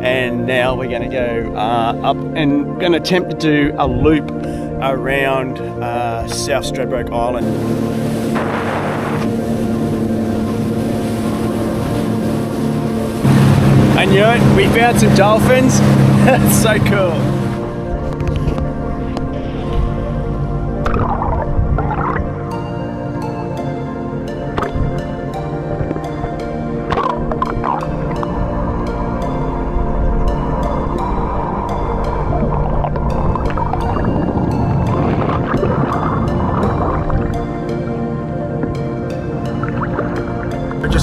and now we're going to go up and going to attempt to do a loop around South Stradbroke Island. I knew it, we found some dolphins. That's so cool.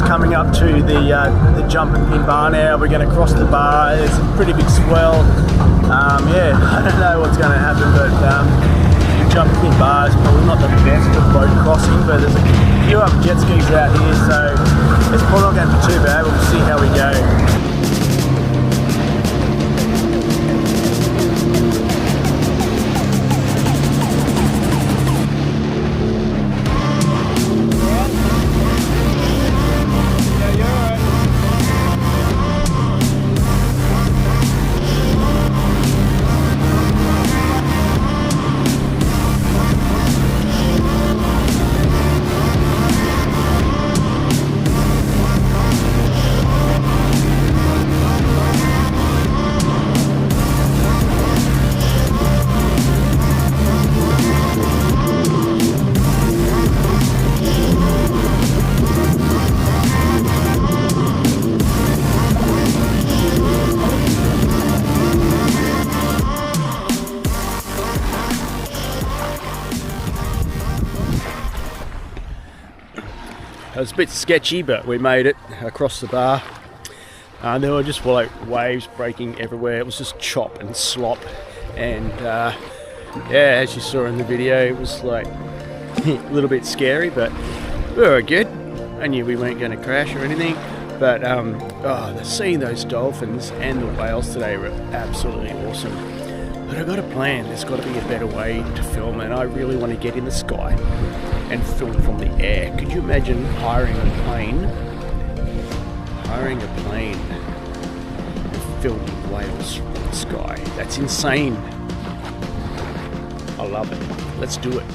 Coming up to the jumping pin bar now. We're going to cross the bar. There's a pretty big swell. Yeah, I don't know what's going to happen, but the jumping pin bar is probably not the best for boat crossing, but there's a few other jet skis out here, so it's probably not going to be too bad. We'll see how we go. It was a bit sketchy, but we made it across the bar. There were just like waves breaking everywhere. It was just chop and slop, and yeah, as you saw in the video, it was like a little bit scary, but we were good. I knew we weren't going to crash or anything, but seeing those dolphins and the whales today were absolutely awesome. But I've got a plan. There's got to be a better way to film, and I really want to get in the sky and film from the air. Could you imagine hiring a plane and filming whales from the sky? That's insane. I love it. Let's do it.